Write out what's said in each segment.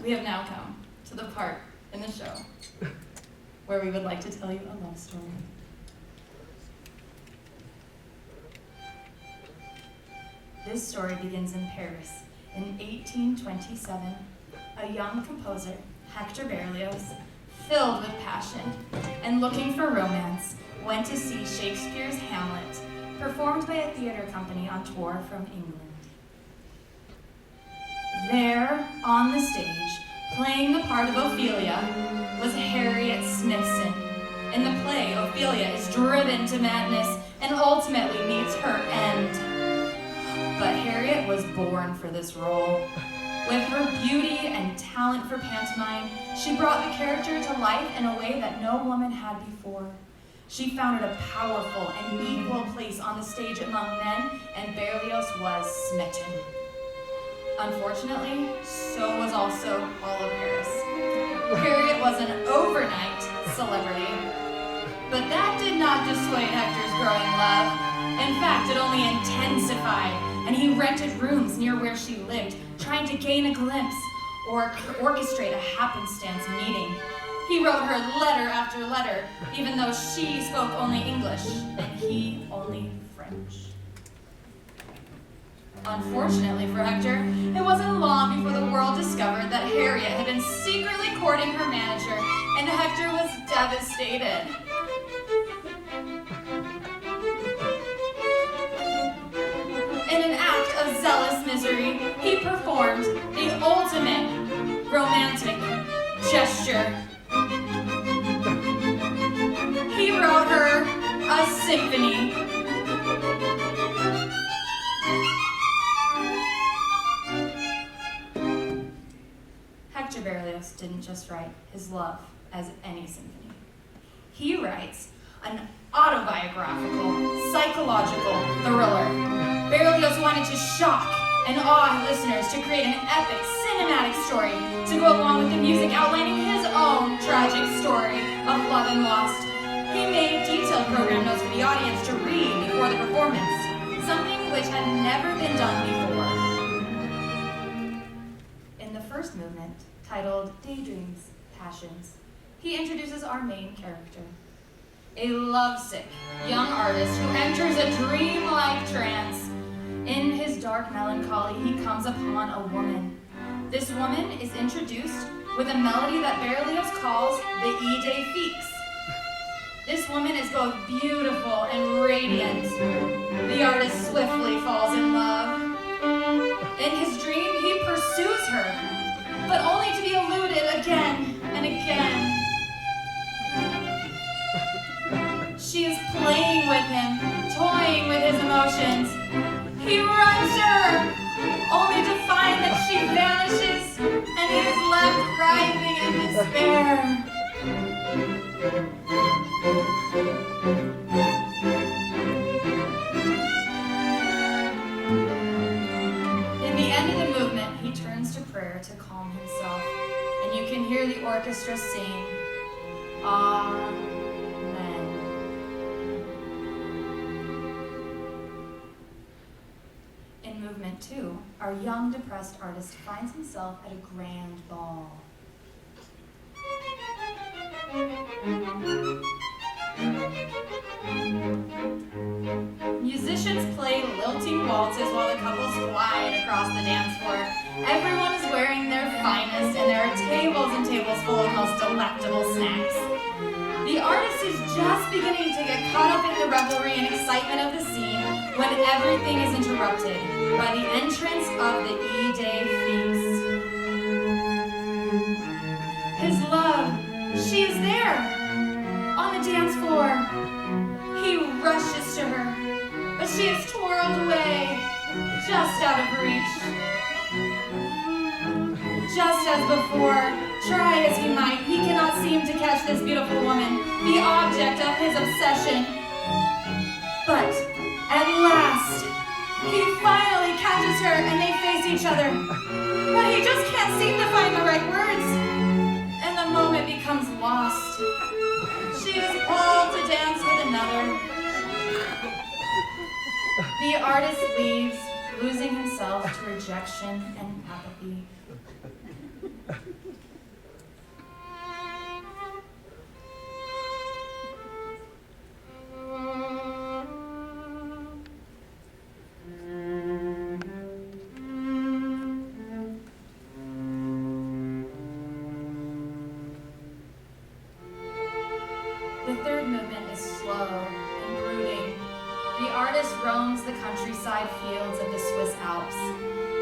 we have now come to the part in the show where we would like to tell you a love story. This story begins in Paris in 1827. A young composer, Hector Berlioz, filled with passion and looking for romance, went to see Shakespeare's Hamlet, performed by a theater company on tour from England. There, on the stage, playing the part of Ophelia, was Harriet Smithson. In the play, Ophelia is driven to madness and ultimately meets her end. But Harriet was born for this role. With her beauty and talent for pantomime, she brought the character to life in a way that no woman had before. She founded a powerful and equal place on the stage among men, and Berlioz was smitten. Unfortunately, so was also all of Paris. Harriet was an overnight celebrity, but that did not dissuade Hector's growing love. In fact, it only intensified, and he rented rooms near where she lived, trying to gain a glimpse or orchestrate a happenstance meeting. He wrote her letter after letter, even though she spoke only English and he only French. Unfortunately for Hector, it wasn't long before the world discovered that Harriet had been secretly courting her manager, and Hector was devastated. In an act of zealous misery, he performed the ultimate romantic gesture. He wrote her a symphony. Hector Berlioz didn't just write his love as any symphony. He writes an autobiographical, psychological thriller. Berlioz wanted to shock and awe listeners to create an epic cinematic story to go along with the music outlining his own tragic story of love and loss. He made detailed program notes for the audience to read before the performance, something which had never been done before. In the first movement, titled Daydreams, Passions, he introduces our main character, a lovesick young artist who enters a dreamlike trance. In his dark melancholy, he comes upon a woman. This woman is introduced with a melody that Berlioz calls the Idée fixe. This woman is both beautiful and radiant. The artist swiftly falls in love. In his dream, he pursues her, but only to be eluded again and again. She is playing with him, toying with his emotions. He runs to her, only to find that she vanishes, and he is left writhing in despair. In the end of the movement, he turns to prayer to calm himself, and you can hear the orchestra sing, Amen. In movement 2, our young depressed artist finds himself at a grand ball. Musicians play lilting waltzes while the couples glide across the dance floor. Everyone is wearing their finest, and there are tables and tables full of most delectable snacks. The artist is just beginning to get caught up in the revelry and excitement of the scene when everything is interrupted by the entrance of the Idée fixe. His love, she is there, on the dance floor. He rushes to her, but she is twirled away, just out of reach. Just as before, try as he might, he cannot seem to catch this beautiful woman, the object of his obsession. But at last, he finally catches her and they face each other. But he just can't seem to find the right words. And the moment becomes lost. She is called to dance with another. The artist leaves, losing himself to rejection and apathy. The third movement is slow and brooding. The artist roams the countryside fields of the Swiss Alps,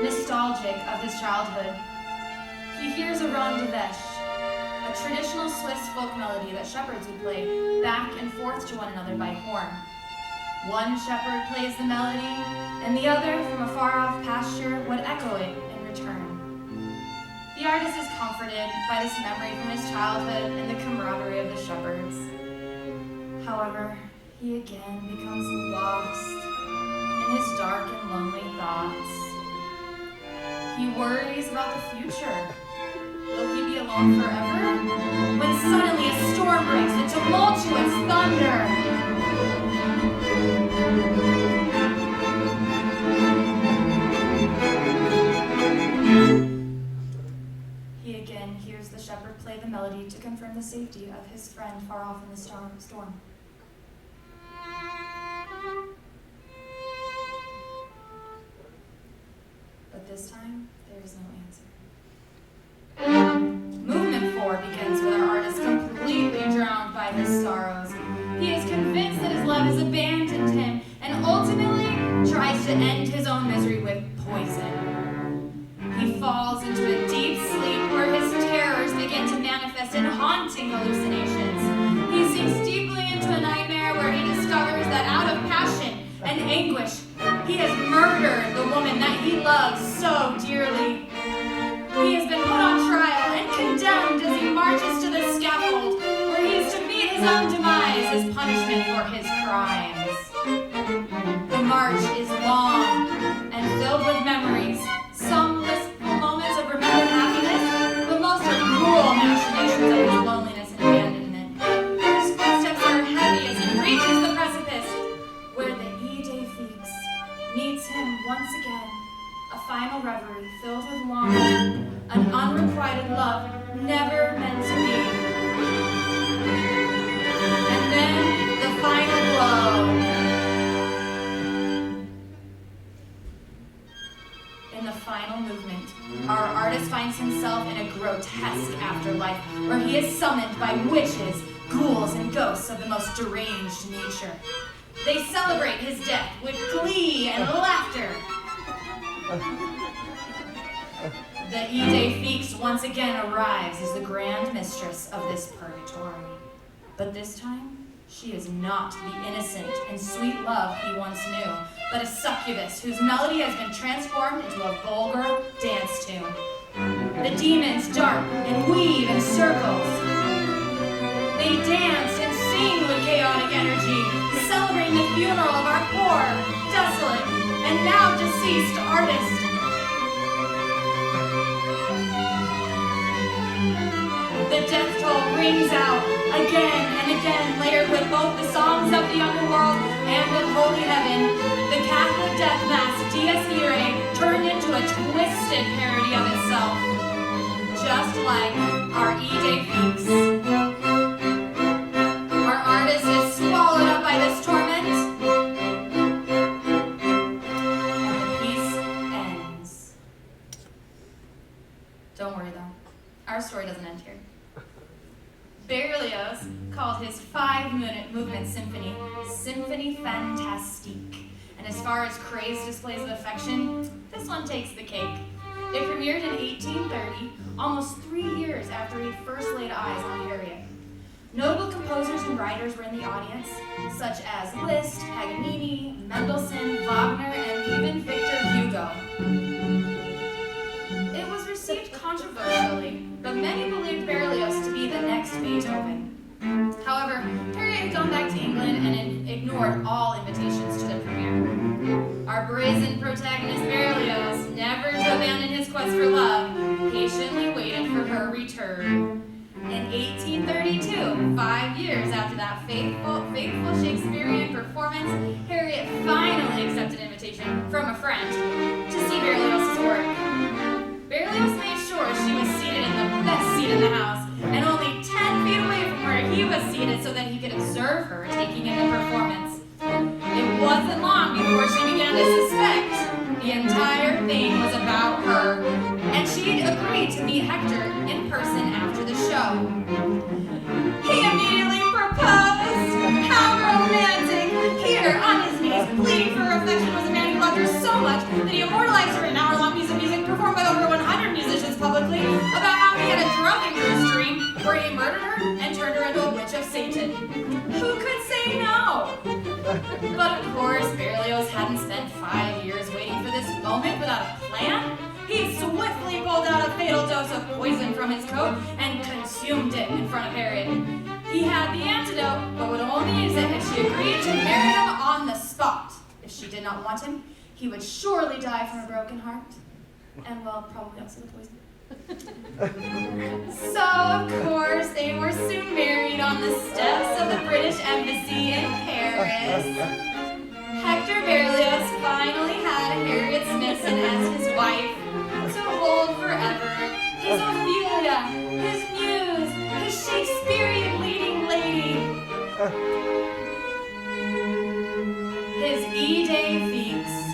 nostalgic of his childhood. He hears a ronde-de-vache, a traditional Swiss folk melody that shepherds would play back and forth to one another by horn. One shepherd plays the melody, and the other, from a far-off pasture, would echo it in return. The artist is comforted by this memory from his childhood and the camaraderie of the shepherds. However, he again becomes lost in his dark and lonely thoughts. He worries about the future. Will he be alone forever? When suddenly a storm breaks, a tumultuous thunder. He again hears the shepherd play the melody to confirm the safety of his friend far off in the storm. But this time, there is no answer. Movement 4 begins with our artist completely drowned by his sorrows. He is convinced that his love has abandoned him and ultimately tries to end his own misery with poison. He falls into a deep sleep where his terrors begin to manifest in haunting hallucinations. He sinks deeply into a nightmare where he discovers that out of passion and anguish, he has murdered the woman that he loves so dearly. He has been put on trial and condemned as he marches to the scaffold, where he is to meet his own demise as punishment for his crimes. The march is long and filled with memories, some blissful moments of remembered happiness, but most are cruel machinations of his loneliness and abandonment. His footsteps are heavy as he reaches the precipice, where the meets him once again, a final reverie filled with longing, an unrequited love never meant to be. And then the final blow. In the final movement, our artist finds himself in a grotesque afterlife where he is summoned by witches, ghouls, and ghosts of the most deranged nature. They celebrate his death with glee and laughter. The Idée Fixe once again arrives as the grand mistress of this purgatory. But this time, she is not the innocent and sweet love he once knew, but a succubus whose melody has been transformed into a vulgar dance tune. The demons dart and weave in circles. They dance and sing with chaotic energy, celebrating the funeral of our poor, desolate, and now deceased artist. The death toll rings out again and again, layered with both the songs of the underworld and of holy heaven. The Catholic death mass, Dies Irae, turned into a twisted parody of itself, just like our Idée Fixe. Our artist is swallowed up by this torment, and the piece ends. Don't worry though, our story doesn't end here. Berlioz called his 5-movement symphony Symphonie Fantastique. And as far as crazed displays of affection, this one takes the cake. It premiered in 1830, almost 3 years after he first laid eyes on Harriet. Notable composers and writers were in the audience, such as Liszt, Paganini, Mendelssohn, Wagner, and even Victor Hugo. It was received controversially, but many believed Berlioz to be the next Beethoven. However, Harriet had gone back to England and ignored all invitations to the premiere. Our brazen protagonist Berlioz, never to abandon his quest for love, patiently waited for her return. In 1832, 5 years after that fateful Shakespearean performance, Harriet finally accepted an invitation from a friend to see Berlioz's work. Berlioz made sure she was seated in the seat in the house, and only 10 feet away from where he was seated so that he could observe her taking in the performance. It wasn't long before she began to suspect the entire thing was about her, and she'd agreed to meet Hector in person after the show. He immediately proposed! How romantic! Here, on his knees, pleading for her affection, was a man who loved her so much that he immortalized her in an hour-long piece of music performed by over 100 musicians publicly about how he had a drug in his dream where he murdered her and turned her into a witch of Satan. Who could say no? But of course, Berlioz hadn't spent 5 years waiting for this moment without a plan. He swiftly pulled out a fatal dose of poison from his coat and consumed it in front of Harriet. He had the antidote, but would only use it if she agreed to marry him on the spot. If she did not want him, he would surely die from a broken heart. And, well, probably also the poison. So, of course, they were soon married on the steps of the British Embassy in Paris. Hector Berlioz finally had Harriet Smithson as his wife, to hold forever, his Ophelia, his muse, his Shakespearean leading lady. His idée fixe.